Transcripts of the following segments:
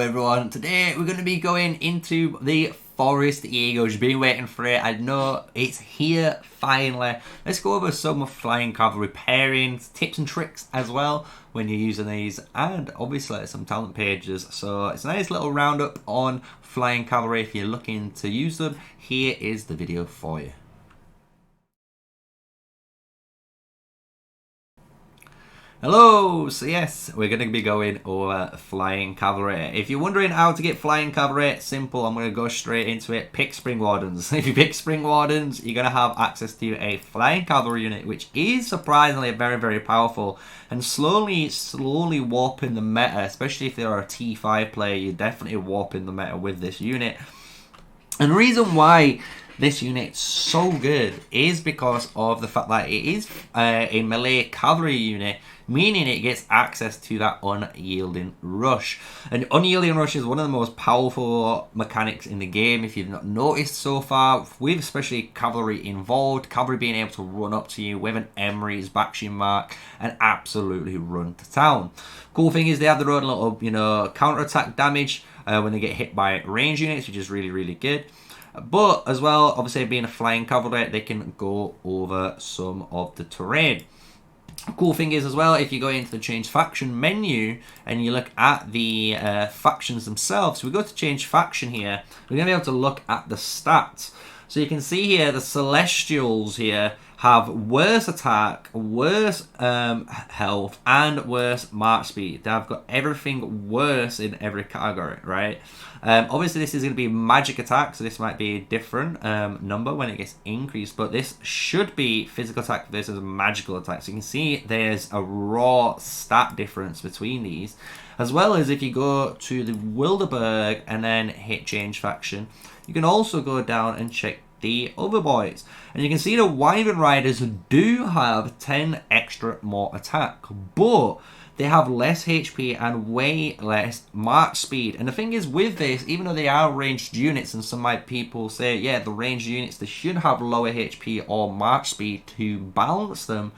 everyone. Today we're going to be going into the Forest Eagles. You've been waiting for it. I know it's here finally. Let's go over some Flying Cavalry pairings, tips and tricks as well when you're using these, and obviously some talent pages. So it's a nice little roundup on Flying Cavalry. If you're looking to use them, here is the video for you. Hello, so yes, we're going to be going over Flying Cavalry. If you're wondering how to get Flying Cavalry, simple, I'm going to go straight into it. Pick Springwardens. If you pick Springwardens, you're going to have access to a Flying Cavalry unit, which is surprisingly very, very powerful, and slowly warping the meta, especially if you're a T5 player, you're definitely warping the meta with this unit. And the reason why this unit's so good is because of the fact that it is a melee cavalry unit, meaning it gets access to that Unyielding rush. And Unyielding rush is one of the most powerful mechanics in the game. If you've not noticed so far, with especially cavalry involved, cavalry being able to run up to you with an Emery's backshot mark and absolutely run to town. Cool thing is they have their own little, counter-attack damage when they get hit by range units, which is really, really good. But as well, obviously being a flying cavalry, they can go over some of the terrain. Cool thing is as well, if you go into the change faction menu and you look at the factions themselves, so we go to change faction here, we're going to be able to look at the stats. So you can see here the Celestials here have worse attack, worse health, and worse march speed. They've got everything worse in every category, right? Obviously, this is going to be magic attack, so this might be a different number when it gets increased, but this should be physical attack versus magical attack. So you can see there's a raw stat difference between these, as well as if you go to the Wilderberg and then hit change faction, you can also go down and check the other boys, and you can see the Wyvern Riders do have 10 extra more attack, but they have less HP and way less march speed. And the thing is with this, even though they are ranged units, and some people say, yeah, the ranged units, they should have lower HP or march speed to balance them.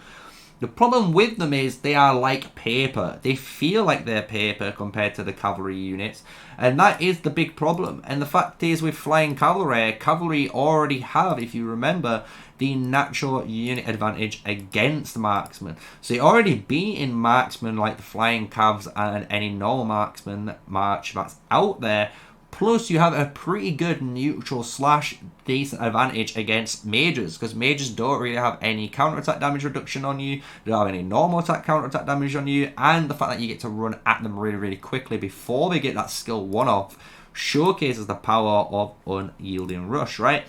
The problem with them is they are like paper. They feel like they're paper compared to the cavalry units. And that is the big problem. And the fact is with Flying Cavalry, cavalry already have, if you remember, the natural unit advantage against marksmen. So you already be in marksmen like the Flying Cavs and any normal marksman march that's out there. Plus, you have a pretty good neutral / decent advantage against mages, because mages don't really have any counter-attack damage reduction on you, they don't have any normal attack counter-attack damage on you, and the fact that you get to run at them really, really quickly before they get that skill 1-off showcases the power of Unyielding Rush, right?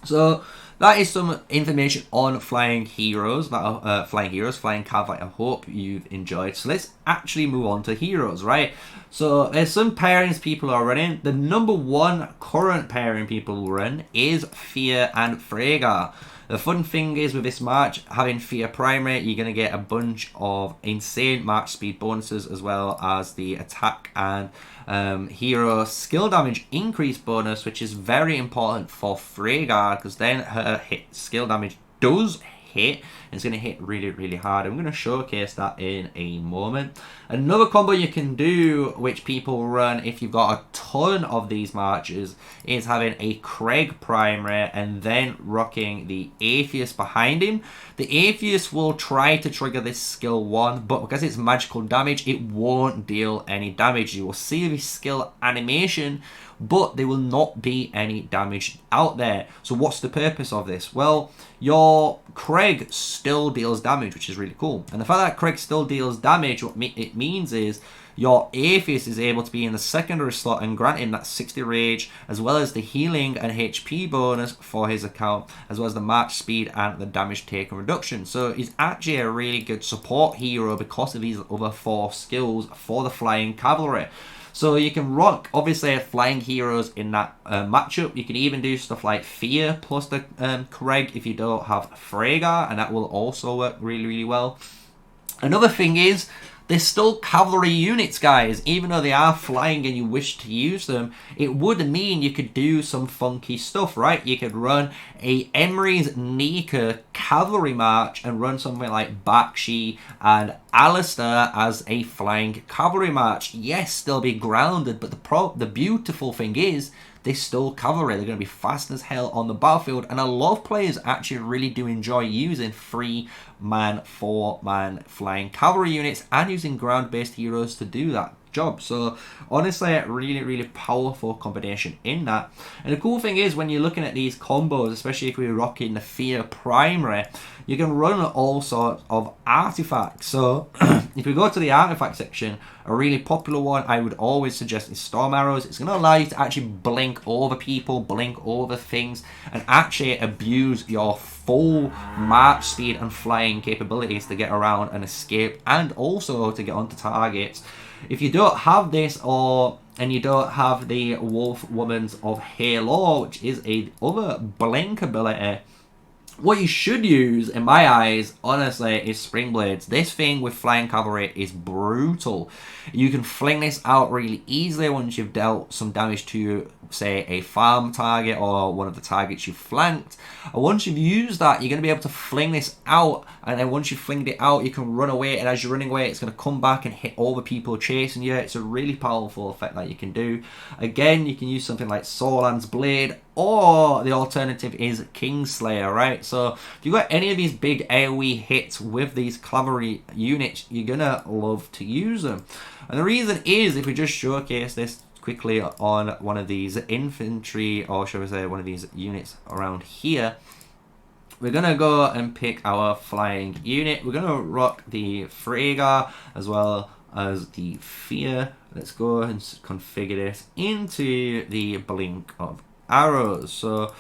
So that is some information on Flying Heroes, Flying Cavalry. I hope you've enjoyed. So let's actually move on to Heroes, right? So there's some pairings people are running. The number one current pairing people run is Fear and Freygar. The fun thing is with this march, having Fear Primary, you're going to get a bunch of insane march speed bonuses, as well as the attack and hero skill damage increase bonus, which is very important for Freygar, because then her hit skill damage does hit, and it's going to hit really, really hard. I'm going to showcase that in a moment. Another combo you can do, which people run if you've got a ton of these marches, is having a Craig primary and then rocking the Atheist behind him. The Atheist will try to trigger this skill 1, but because it's magical damage, it won't deal any damage. You will see the skill animation, but there will not be any damage out there. So what's the purpose of this? Well, your Craig still deals damage, which is really cool. And the fact that Craig still deals damage, what it means is your Atheist is able to be in the secondary slot and grant him that 60 rage, as well as the healing and HP bonus for his account, as well as the march speed and the damage taken reduction. So he's actually a really good support hero because of these other 4 skills for the Flying Cavalry. So you can rock, obviously, flying heroes in that matchup. You can even do stuff like Fear plus the Craig if you don't have Freygar, and that will also work really, really well. Another thing is, they're still cavalry units, guys. Even though they are flying and you wish to use them, it would mean you could do some funky stuff, right? You could run a Emery's Nika cavalry march and run something like Bakshi and Alistair as a flying cavalry march. Yes, they'll be grounded, but the beautiful thing is they're still cavalry. They're going to be fast as hell on the battlefield, and a lot of players actually really do enjoy using 3-man, 4-man flying cavalry units and using ground-based heroes to do that job. So honestly, really powerful combination in that. And the cool thing is, when you're looking at these combos, especially if we're rocking the Fear primary, you can run all sorts of artifacts. So if we go to the artifact section, a really popular one I would always suggest is Storm Arrows. It's going to allow you to actually blink over people, blink over things, and actually abuse your full march speed and flying capabilities to get around and escape, and also to get onto targets. If you don't have this, and you don't have the Wolf Woman's of Halo, which is a other blink ability, what you should use, in my eyes, honestly, is Spring Blades. This thing with Flying Cavalry is brutal. You can fling this out really easily once you've dealt some damage to, say, a farm target or one of the targets you flanked. And once you've used that, you're going to be able to fling this out, and then once you've flinged it out, you can run away, and as you're running away, it's going to come back and hit all the people chasing you. It's a really powerful effect that you can do. Again, you can use something like Solan's Blade, or the alternative is Kingslayer, right? So if you've got any of these big AoE hits with these cavalry units, you're going to love to use them. And the reason is, if we just showcase this quickly on one of these infantry, or shall we say one of these units around here, we're going to go and pick our flying unit. We're going to rock the Freygar as well as the Fear. Let's go and configure this into the blink of arrows. So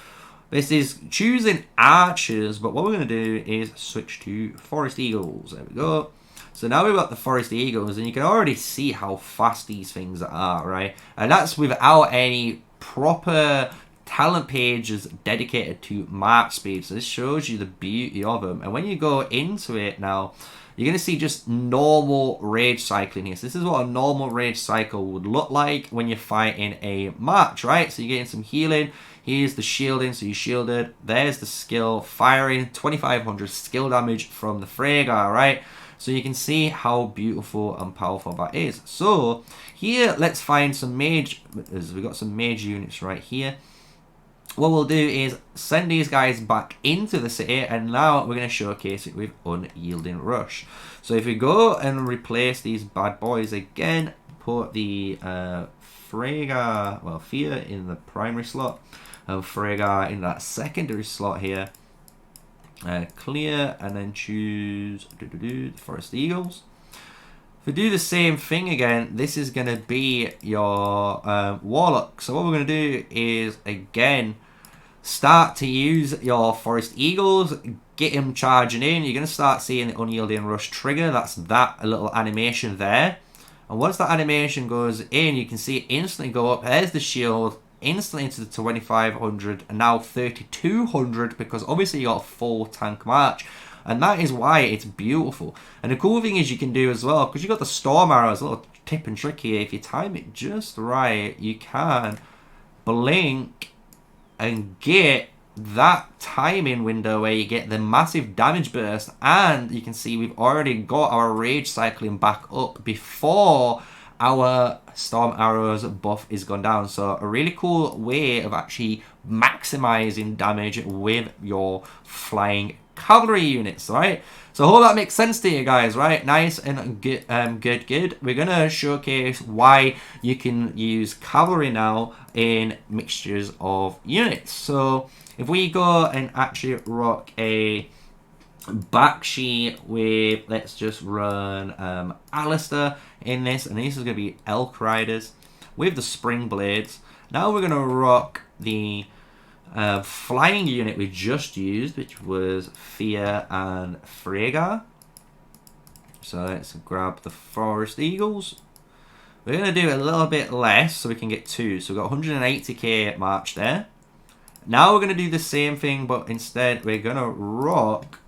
this is choosing archers, but what we're going to do is switch to Forest Eagles. There we go. So now we've got the Forest Eagles, and you can already see how fast these things are, right? And that's without any proper talent pages dedicated to march speed. So this shows you the beauty of them. And when you go into it now, you're going to see just normal rage cycling here. So this is what a normal rage cycle would look like when you're fighting a march, right? So you're getting some healing. Here's the shielding, so you shielded. There's the skill, firing, 2500 skill damage from the Freygar, right? So you can see how beautiful and powerful that is. So here, let's find some mage. We've got some mage units right here. What we'll do is send these guys back into the city, and now we're going to showcase it with Unyielding Rush. So if we go and replace these bad boys again, put the Freygar, well, Fear in the primary slot, and Freygar in that secondary slot here. Clear, and then choose the Forest Eagles. If we do the same thing again, this is going to be your Warlock. So what we're going to do is, again, start to use your Forest Eagles, get him charging in. You're going to start seeing the Unyielding Rush trigger. That's that little animation there. And once that animation goes in, you can see it instantly go up. There's the shield, instantly into the 2500, and now 3200, because obviously you got a full tank march, and that is why it's beautiful. And the cool thing is, you can do as well, because you got the Storm Arrows, a little tip and trick here. If you time it just right, you can blink and get that timing window where you get the massive damage burst, and you can see we've already got our rage cycling back up before our Storm Arrows buff is gone down. So a really cool way of actually maximizing damage with your flying cavalry units, right? So I hope that makes sense to you guys, right? Nice and good. We're gonna showcase why you can use cavalry now in mixtures of units. So if we go and actually rock a back sheet with, let's just run Alistair in this, and this is going to be Elk Riders with the Spring Blades. Now we're going to rock the flying unit we just used, which was Fear and Freygar. So let's grab the Forest Eagles. We're going to do a little bit less so we can get 2. So we've got 180k march there. Now we're going to do the same thing, but instead we're going to rock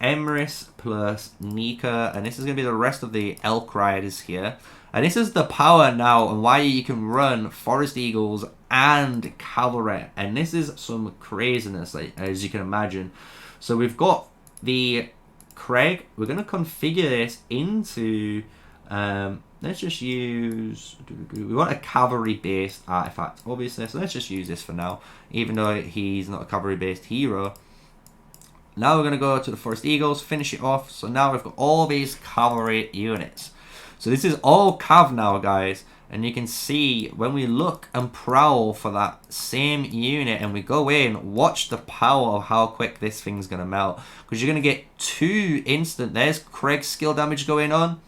Emrys plus Nika, and this is going to be the rest of the Elk Riders here. And this is the power now and why you can run Forest Eagles and Cavalry, and this is some craziness, like, as you can imagine. So we've got the Craig. We're going to configure this into, let's just use, we want a cavalry-based artifact, obviously, so let's just use this for now, even though he's not a cavalry-based hero. Now we're going to go to the Forest Eagles, finish it off. So now we've got all these cavalry units. So this is all cav now, guys. And you can see when we look and prowl for that same unit and we go in, watch the power of how quick this thing's going to melt. Because you're going to get 2 instant. There's Craig's skill damage going on.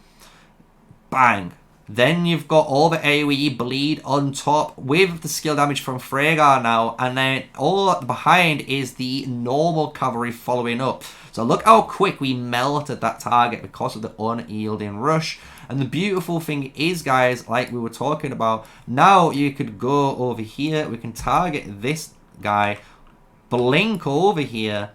Bang. Then you've got all the AoE bleed on top with the skill damage from Freygar now. And then all behind is the normal cavalry following up. So look how quick we melted that target because of the Unyielding rush. And the beautiful thing is, guys, like we were talking about, now you could go over here. We can target this guy, blink over here.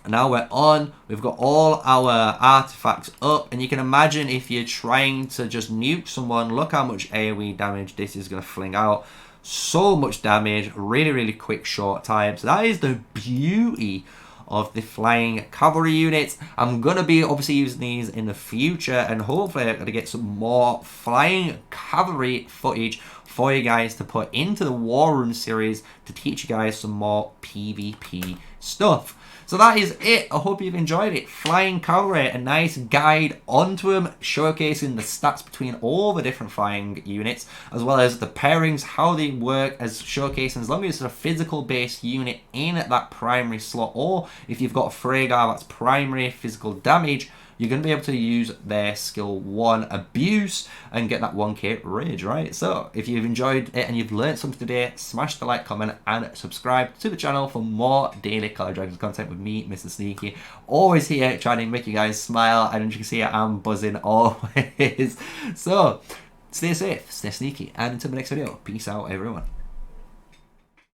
Now we're on, we've got all our artifacts up, and you can imagine if you're trying to just nuke someone, look how much AoE damage this is going to fling out. So much damage, really, really quick, short time. So that is the beauty of the flying cavalry units. I'm going to be obviously using these in the future, and hopefully I'm going to get some more flying cavalry footage for you guys to put into the War Room series to teach you guys some more PvP stuff. So that is it. I hope you've enjoyed it. Flying Cavalry, a nice guide onto them, showcasing the stats between all the different flying units, as well as the pairings, how they work, as showcasing as long as it's a physical based unit in that primary slot, or if you've got a Freygar that's primary physical damage, you're going to be able to use their skill 1 abuse and get that 1k rage, right? So if you've enjoyed it and you've learned something today, smash the like, comment, and subscribe to the channel for more daily Call of Dragons content with me, MrSneakyy. Always here trying to make you guys smile, and as you can see, I'm buzzing always. So stay safe, stay sneaky, and until the next video, peace out, everyone.